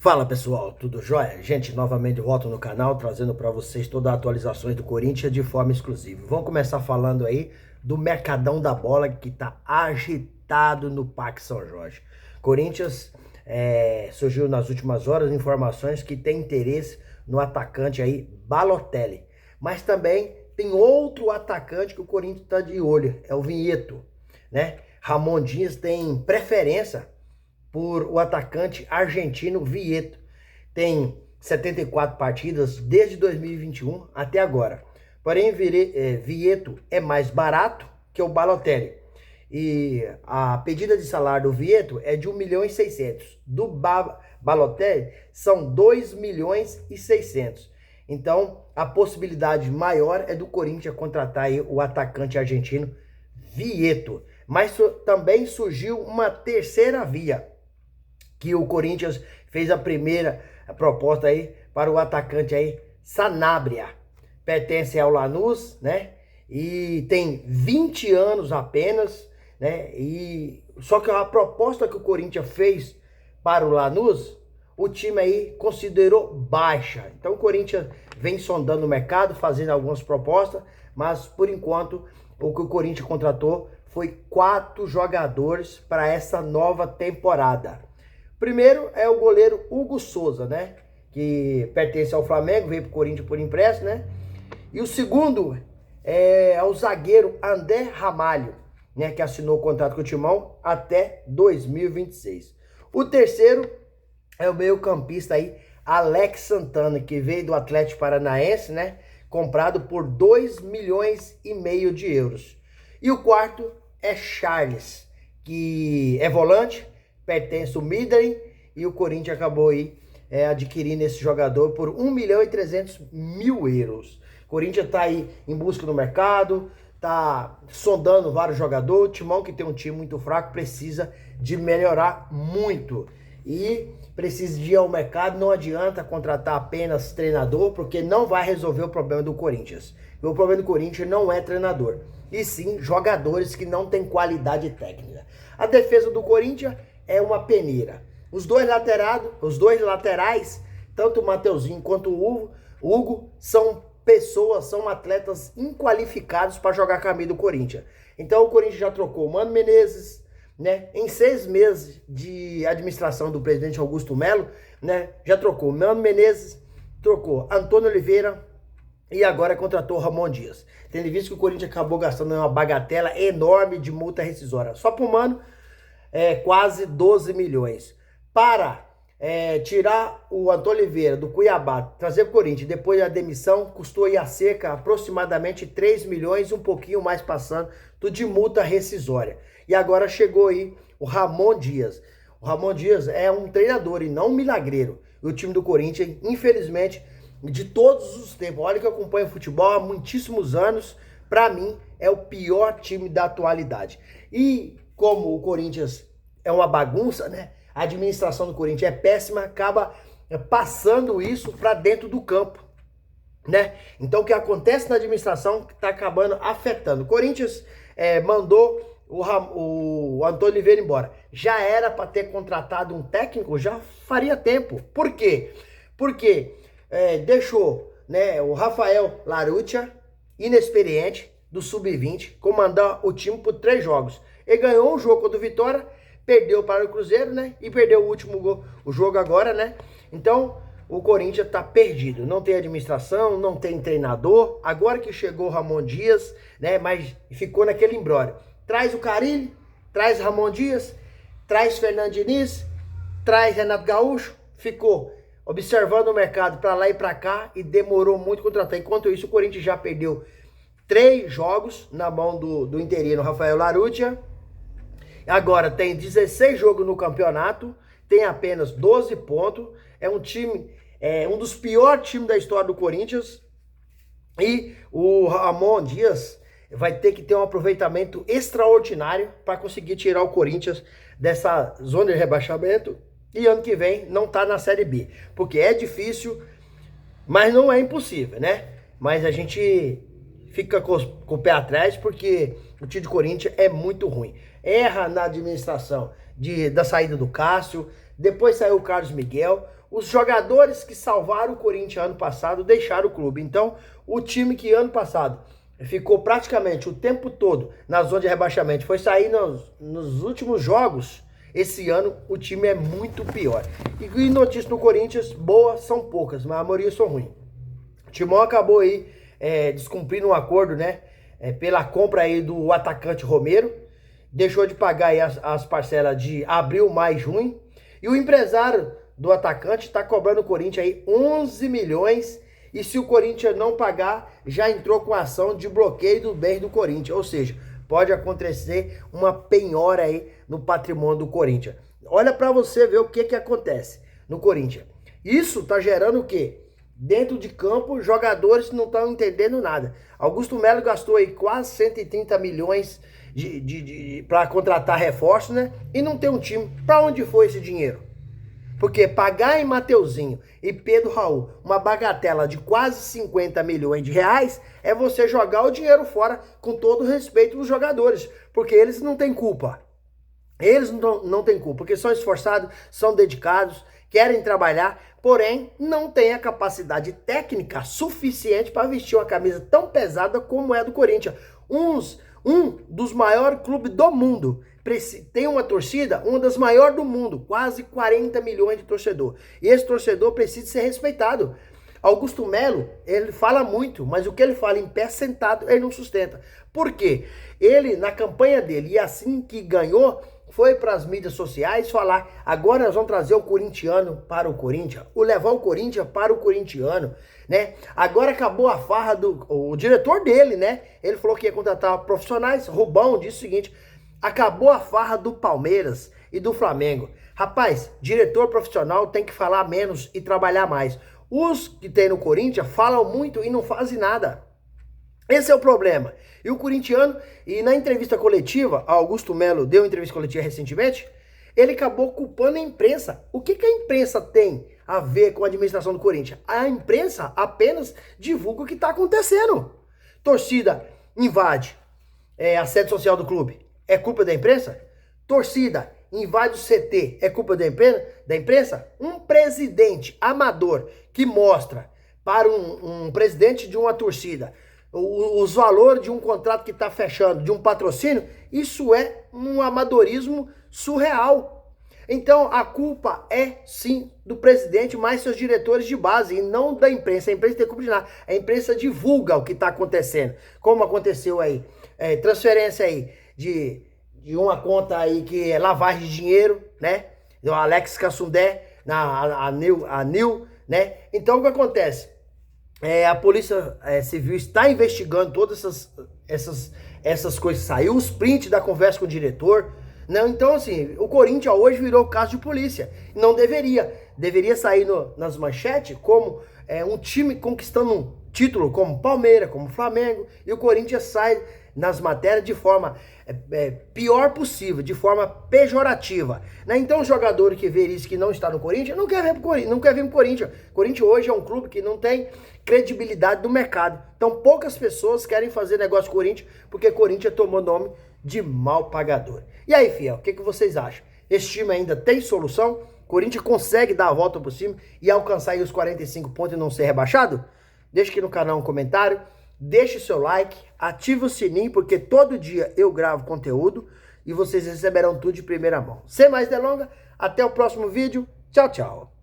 Fala pessoal, tudo jóia? Gente, novamente volto no canal trazendo para vocês todas as atualizações do Corinthians de forma exclusiva. Vamos começar falando aí do Mercadão da Bola que tá agitado no Parque São Jorge. Corinthians surgiu nas últimas horas informações que tem interesse no atacante aí Balotelli, mas também tem outro atacante que o Corinthians está de olho, é o Vinheto, né? Ramon Dias tem preferência por o atacante argentino Vinheto. Tem 74 partidas desde 2021 até agora. Porém, Vinheto é mais barato que o Balotelli. E a pedida de salário do Vinheto é de 1 milhão e 600. Do Balotelli são 2 milhões e 600. Então, a possibilidade maior é do Corinthians contratar aí o atacante argentino Vinheto. Mas também surgiu uma terceira via, que o Corinthians fez a primeira proposta aí para o atacante aí, Sanabria. Pertence ao Lanús, né? E tem 20 anos apenas, né? E só que a proposta que o Corinthians fez para o Lanús, o time aí considerou baixa. Então o Corinthians vem sondando o mercado, fazendo algumas propostas, mas por enquanto o que o Corinthians contratou foi 4 jogadores para essa nova temporada. Primeiro é o goleiro Hugo Souza, né? Que pertence ao Flamengo, veio pro Corinthians por empréstimo, né? E o segundo é o zagueiro André Ramalho, né? Que assinou o contrato com o Timão até 2026. O terceiro é o meio-campista aí, Alex Santana, que veio do Atlético Paranaense, né? Comprado por 2 milhões e meio de euros. E o quarto é Charles, que é volante, pertence ao Midland, e o Corinthians acabou aí adquirindo esse jogador por 1 milhão e 300 mil euros. O Corinthians tá aí em busca do mercado, tá sondando vários jogadores. O Timão, que tem um time muito fraco, precisa de melhorar muito. E precisa de ir ao mercado, não adianta contratar apenas treinador, porque não vai resolver o problema do Corinthians. O problema do Corinthians não é treinador, e sim jogadores que não têm qualidade técnica. A defesa do Corinthians é uma peneira. Os dois laterais, tanto o Mateuzinho quanto o Hugo, são atletas inqualificados para jogar camisa do Corinthians. Então o Corinthians já trocou o Mano Menezes, né? Em 6 meses de administração do presidente Augusto Melo, né? Já trocou Mano Menezes, trocou Antônio Oliveira e agora contratou Ramon Dias. Tendo visto que o Corinthians acabou gastando uma bagatela enorme de multa rescisória. Só pro Mano, quase 12 milhões. Para tirar o Antônio Oliveira do Cuiabá, trazer para o Corinthians, depois da demissão, custou aí a cerca aproximadamente 3 milhões, um pouquinho mais passando, tudo de multa rescisória. E agora chegou aí o Ramon Dias. O Ramon Dias é um treinador e não um milagreiro. E o time do Corinthians, infelizmente, de todos os tempos, olha que eu acompanho futebol há muitíssimos anos, para mim é o pior time da atualidade. E como o Corinthians é uma bagunça, né? A administração do Corinthians é péssima, acaba passando isso para dentro do campo, né? Então o que acontece na administração está acabando afetando. O Corinthians mandou o Antônio Oliveira embora. Já era para ter contratado um técnico, já faria tempo. Por quê? Porque deixou, né, o Rafael Laruccia, inexperiente, do Sub-20, comandar o time por 3 jogos. Ele ganhou um jogo contra o Vitória, perdeu para o Cruzeiro, né? E perdeu o último jogo agora, né? Então, o Corinthians tá perdido. Não tem administração, não tem treinador. Agora que chegou o Ramon Dias, né? Mas ficou naquele imbróglio. Traz o Carille, traz Ramon Dias, traz Fernando Diniz, traz Renato Gaúcho. Ficou observando o mercado para lá e para cá e demorou muito contratar. Enquanto isso, o Corinthians já perdeu 3 jogos na mão do interino Rafael Laruccia. Agora tem 16 jogos no campeonato, tem apenas 12 pontos. É um time, um dos piores times da história do Corinthians. E o Ramon Dias vai ter que ter um aproveitamento extraordinário para conseguir tirar o Corinthians dessa zona de rebaixamento. E ano que vem não tá na Série B. Porque é difícil, mas não é impossível, né? Mas a gente fica com o pé atrás porque o time do Corinthians é muito ruim. Erra na administração da saída do Cássio, depois saiu o Carlos Miguel. os jogadores que salvaram o Corinthians ano passado deixaram o clube. Então, o time que ano passado ficou praticamente o tempo todo na zona de rebaixamento, foi sair nos últimos jogos. Esse ano o time é muito pior. E notícias do Corinthians, boas são poucas, mas a maioria são ruins. O Timão acabou aí descumprindo um acordo, né? Pela compra aí do atacante Romero. Deixou de pagar aí as parcelas de abril, maio, junho. E o empresário do atacante está cobrando o Corinthians aí 11 milhões. E se o Corinthians não pagar, já entrou com ação de bloqueio do bem do Corinthians. Ou seja, pode acontecer uma penhora aí no patrimônio do Corinthians. Olha para você ver o que acontece no Corinthians. Isso tá gerando o quê? Dentro de campo, jogadores não estão entendendo nada. Augusto Melo gastou aí quase 130 milhões para contratar reforços, né? E não tem um time. Para onde foi esse dinheiro? Porque pagar em Mateuzinho e Pedro Raul uma bagatela de quase 50 milhões de reais é você jogar o dinheiro fora, com todo o respeito dos jogadores. Porque eles não têm culpa. Eles não têm culpa, porque são esforçados, são dedicados, querem trabalhar, porém não têm a capacidade técnica suficiente para vestir uma camisa tão pesada como é a do Corinthians. Um dos maiores clubes do mundo. Tem uma torcida, uma das maiores do mundo, quase 40 milhões de torcedor. E esse torcedor precisa ser respeitado. Augusto Melo, ele fala muito, mas o que ele fala em pé sentado, ele não sustenta. Por quê? Ele, na campanha dele, e assim que ganhou, foi para as mídias sociais falar: agora nós vamos trazer o corintiano para o Corinthians, ou levar o Corinthians para o corintiano, né? Agora acabou a farra o diretor dele, né? Ele falou que ia contratar profissionais. Rubão disse o seguinte: acabou a farra do Palmeiras e do Flamengo. Rapaz, diretor profissional tem que falar menos e trabalhar mais. Os que tem no Corinthians falam muito e não fazem nada. Esse é o problema. E o corintiano, e na entrevista coletiva, Augusto Melo deu entrevista coletiva recentemente, ele acabou culpando a imprensa. O que a imprensa tem a ver com a administração do Corinthians? A imprensa apenas divulga o que está acontecendo. Torcida invade a sede social do clube. É culpa da imprensa? Torcida invade o CT. É culpa da imprensa? Um presidente amador que mostra para um presidente de uma torcida os valores de um contrato que está fechando, de um patrocínio, isso é um amadorismo surreal. Então a culpa é sim do presidente, mais seus diretores de base, e não da imprensa. A imprensa tem culpa de nada. A imprensa divulga o que está acontecendo. Como aconteceu aí, transferência aí de uma conta aí que é lavagem de dinheiro, né? Do Alex Cassundé, a Nil, né? Então o que acontece? A Polícia Civil está investigando todas essas coisas. Saiu os prints da conversa com o diretor. Não, então, assim, o Corinthians hoje virou caso de polícia. Não deveria. Deveria sair nas manchetes como um time conquistando um título, como Palmeiras, como Flamengo. E o Corinthians sai nas matérias de forma pior possível, de forma pejorativa, né? Então o jogador que vê isso, que não está no Corinthians, não quer vir pro Corinthians. O Corinthians hoje é um clube que não tem credibilidade do mercado. Então poucas pessoas querem fazer negócio com o Corinthians, porque o Corinthians tomou nome de mal pagador. E aí, fiel, o que vocês acham? Esse time ainda tem solução? O Corinthians consegue dar a volta por cima e alcançar aí os 45 pontos e não ser rebaixado? Deixa aqui no canal um comentário. Deixe seu like, ative o sininho, porque todo dia eu gravo conteúdo e vocês receberão tudo de primeira mão. Sem mais delongas, até o próximo vídeo. Tchau, tchau.